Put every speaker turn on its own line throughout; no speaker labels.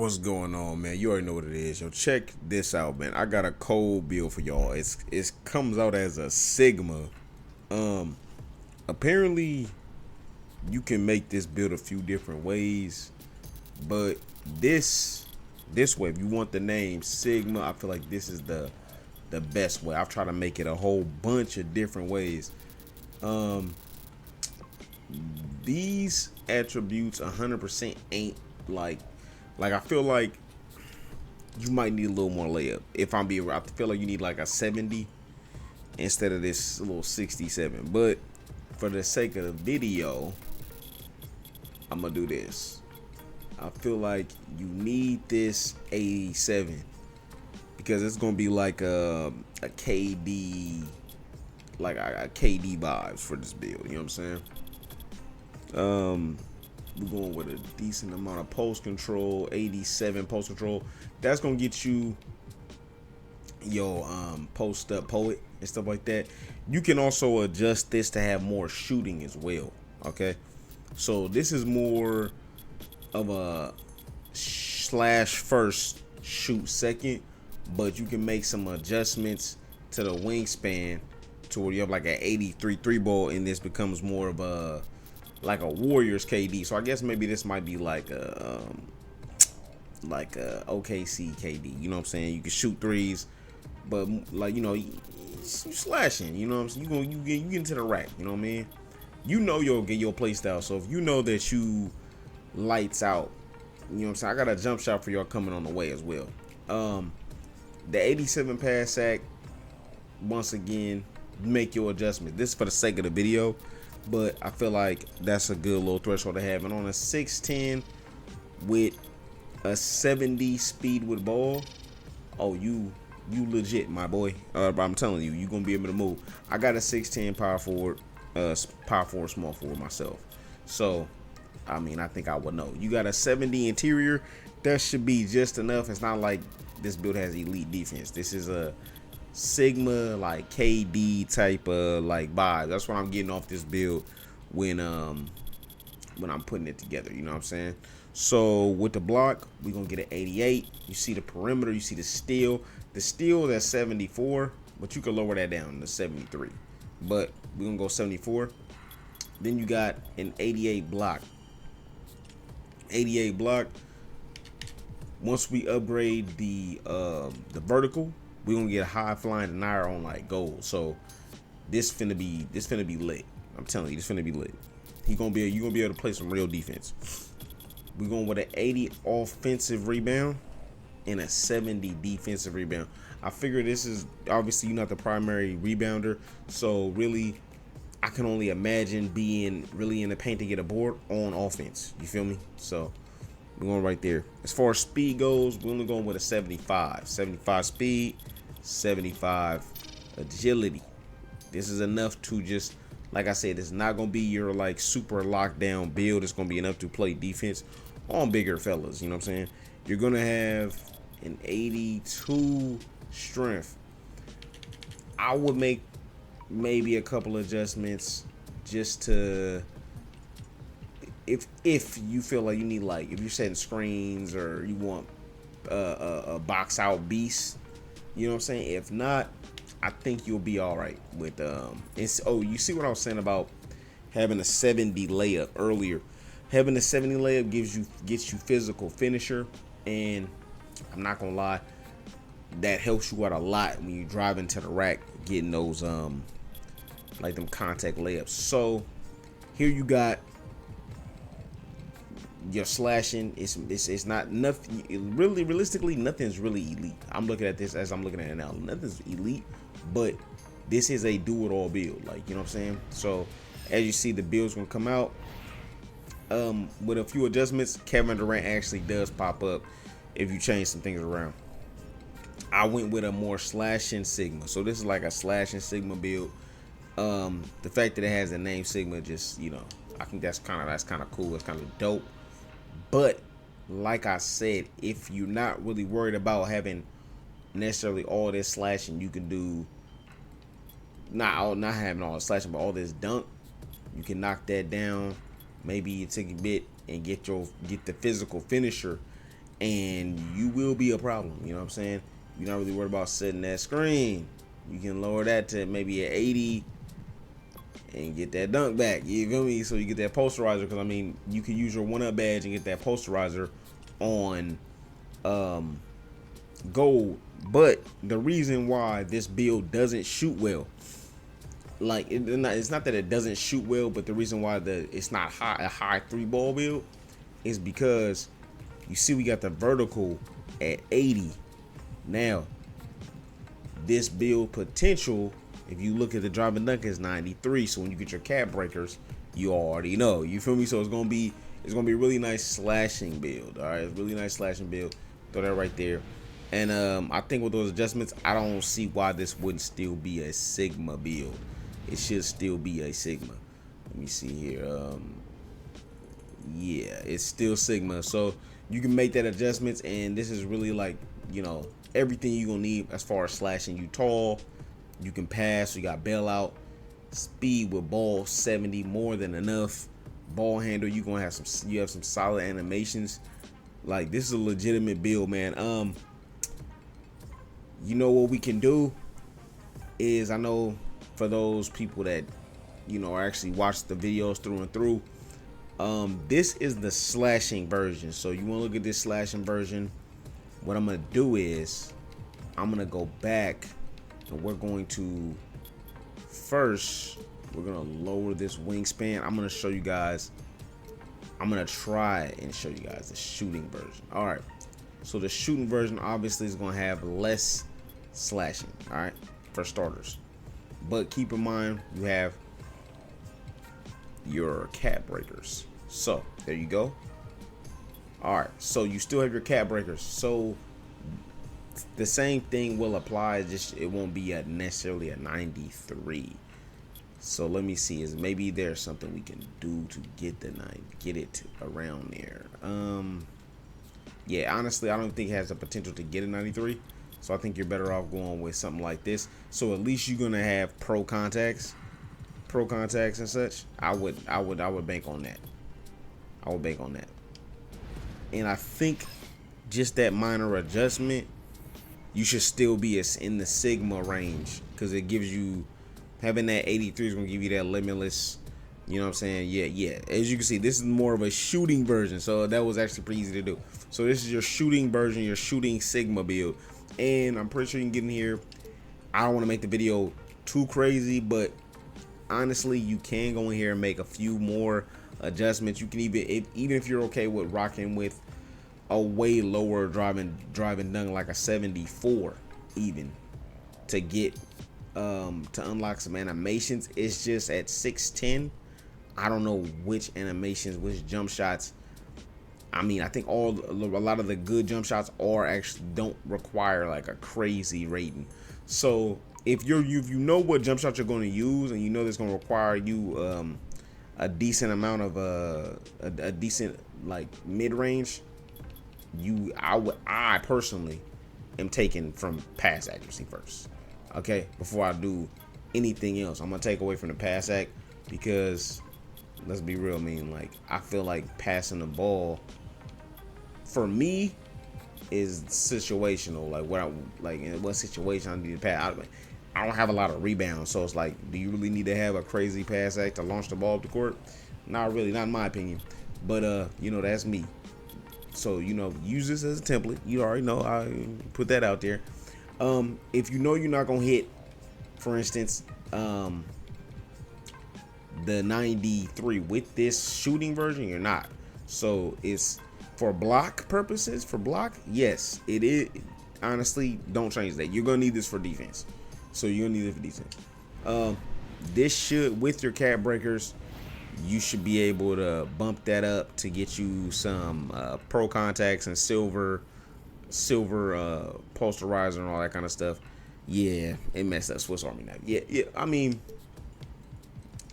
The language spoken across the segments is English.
What's going on, man? You already know what it is. Yo, check this out, man. I got a cold build for y'all. It comes out as a Sigma. Um, Apparently you can make this build a few different ways, but this way, if you want the name Sigma, I feel like this is the best way. I've tried to make it a whole bunch of different ways. Um, these attributes 100% ain't like I feel like you might need a little more layup. If I'm being, I feel like you need like a 70 instead of this little 67. But for the sake of the video, I'm gonna do this. I feel like you need this 87 because it's gonna be like a KD, like a KD vibes for this build. You know what I'm saying? We're going with a decent amount of post control, 87 post control. That's gonna get you your post up poet and stuff like that. You can also adjust this to have more shooting as well. Okay, so this is more of a slash first, shoot second, but you can make some adjustments to the wingspan to where you have like an 83 three ball, and this becomes more of a like a Warriors KD. So I guess maybe this might be like a OKC KD. You know what I'm saying? You can shoot threes, but like you slashing. You know what I'm saying? You get into the rack. You know what I mean? You know you'll get your play style. So if you know that you lights out, you know what I'm saying? I got a jump shot for y'all coming on the way as well. The 87 pass sack. Once again, make your adjustment. This is for the sake of the video, but I feel like that's a good little threshold to have. And on a 6'10 with a 70 speed with ball, oh, you legit, my boy. I'm telling you, you're gonna be able to move. I got a 6'10 power forward, small forward myself. So, I mean, I think I would know. You got a 70 interior, that should be just enough. It's not like this build has elite defense. This is a Sigma like KD type of like vibe. That's what I'm getting off this build when I'm putting it together. You know what I'm saying? So with the block, we're gonna get an 88. You see the perimeter, you see the steal. The steal that's 74, but you can lower that down to 73. But we're gonna go 74. Then you got an 88 block. 88 block. Once we upgrade the vertical, we're gonna get a high flying denier on like gold. So this finna be lit. I'm telling you, this finna be lit. You gonna be able to play some real defense. We're going with an 80 offensive rebound and a 70 defensive rebound. I figure this is obviously you're not the primary rebounder, so really I can only imagine being really in the paint to get a board on offense. You feel me? So we're going right there. As far as speed goes, we're only going with a 75. 75 speed, 75 agility. This is enough to just, like I said, it's not going to be your like super lockdown build. It's going to be enough to play defense on bigger fellas. You know what I'm saying? You're going to have an 82 strength. I would make maybe a couple adjustments just to, if you feel like you need, like if you're setting screens or you want a box out beast, you know what I'm saying? If not, I think you'll be all right with you see what I was saying about having a 70 layup earlier. Having a 70 layup gets you physical finisher, and I'm not gonna lie, that helps you out a lot when you drive into the rack getting those like them contact layups. So here you got your slashing. It's not nothing really. Realistically, nothing's really elite. I'm looking at this as I'm looking at it now. Nothing's elite, but this is a do-it-all build. Like, you know what I'm saying? So as you see, the build's gonna come out with a few adjustments. Kevin Durant actually does pop up if you change some things around. I went with a more slashing Sigma, so this is like a slashing Sigma build. The fact that it has the name Sigma, just, I think that's kind of cool. It's kind of dope. But like I said, if you're not really worried about having necessarily all this slashing, you can do not having all the slashing, but all this dunk. You can knock that down. Maybe you take a bit and get the physical finisher, and you will be a problem. You know what I'm saying? You're not really worried about setting that screen. You can lower that to maybe an 80 and get that dunk back. You feel me? So you get that posterizer, because I mean, you can use your 1-up badge and get that posterizer on gold. But the reason why this build doesn't shoot well, like it's not that it doesn't shoot well, but the reason why it's not a high 3-ball build is because you see we got the vertical at 80. Now this build potential, if you look at the driving dunk, is 93. So when you get your cap breakers, you already know. You feel me? So it's gonna be a really nice slashing build. All right, it's a really nice slashing build. Throw that right there. And I think with those adjustments, I don't see why this wouldn't still be a Sigma build. It should still be a Sigma. Let me see here. Yeah, it's still Sigma. So you can make that adjustments, and this is really like, you know, everything you're gonna need as far as slashing. You tall, you can pass, you got bailout, speed with ball 70, more than enough. Ball handle, you have some solid animations. Like, this is a legitimate build, man. You know what we can do is, I know for those people that, you know, actually watch the videos through and through, this is the slashing version. So you want to look at this slashing version. What I'm gonna do is I'm gonna go back, and we're going to first, we're gonna lower this wingspan. I'm gonna show you guys, I'm gonna try and show you guys the shooting version. All right, so the shooting version obviously is gonna have less slashing, all right, for starters. But keep in mind, you have your cap breakers. So there you go. All right, so you still have your cap breakers. So the same thing will apply, just it won't be necessarily a 93. So let me see, is maybe there's something we can do to get it around there. Yeah, honestly, I don't think it has the potential to get a 93. So I think you're better off going with something like this. So at least you're gonna have pro contacts and such. I would bank on that. I would bank on that. And I think just that minor adjustment, you should still be in the Sigma range, because it gives you, having that 83 is gonna give you that limitless. You know what I'm saying? Yeah. As you can see, this is more of a shooting version, so that was actually pretty easy to do. So this is your shooting version, your shooting Sigma build, and I'm pretty sure you can get in here. I don't want to make the video too crazy, but honestly, you can go in here and make a few more adjustments. You can even if you're okay with rocking with a way lower driving dunk, like a 74, even to get to unlock some animations. It's just at 610. I don't know which animations, which jump shots. I mean, I think a lot of the good jump shots don't require like a crazy rating. So if you know what jump shot you're going to use, and you know that's going to require you a decent amount of a decent like mid range, I personally am taking from pass accuracy first. Okay, before I do anything else, I'm gonna take away from the pass act, because let's be real, like I feel like passing the ball for me is situational. Like in what situation I need to pass. I don't have a lot of rebounds, so it's like, do you really need to have a crazy pass act to launch the ball up the court? Not really, not in my opinion. But you know, that's me. So, you know, use this as a template. You already know, I put that out there. If you know you're not gonna hit, for instance, the 93 with this shooting version, you're not. So it's for block purposes. For block, yes, it is. Honestly, don't change that. You're gonna need this for defense. So you're gonna need it for defense. This should, with your cap breakers, you should be able to bump that up to get you some pro contacts and silver posterizer and all that kind of stuff. Yeah, it messed up Swiss Army knife. Yeah. I mean,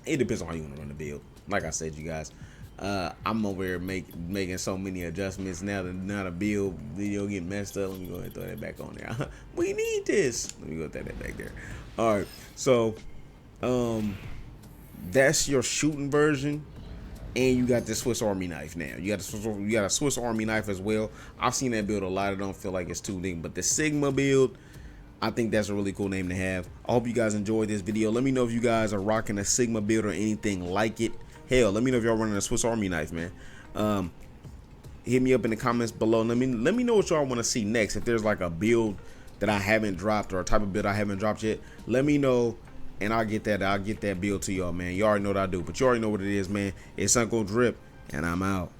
it depends on how you want to run the build. Like I said, you guys, I'm over here making so many adjustments now that the build video get messed up. Let me go ahead and throw that back on there. We need this. Let me go throw that back there. All right, so that's your shooting version. and you got the Swiss Army knife now. You got a Swiss Army knife as well. I've seen that build a lot. I don't feel like it's too big, but the Sigma build, I think that's a really cool name to have. I hope you guys enjoyed this video. Let me know if you guys are rocking a Sigma build or anything like it. Hell, let me know if y'all running a Swiss Army knife, man. Hit me up in the comments below. Let me know what y'all want to see next. If there's like a build that I haven't dropped or a type of build I haven't dropped yet, let me know and I'll get that build to y'all, man. You already know what I do, but you already know what it is, man. It's Uncle Drip, and I'm out.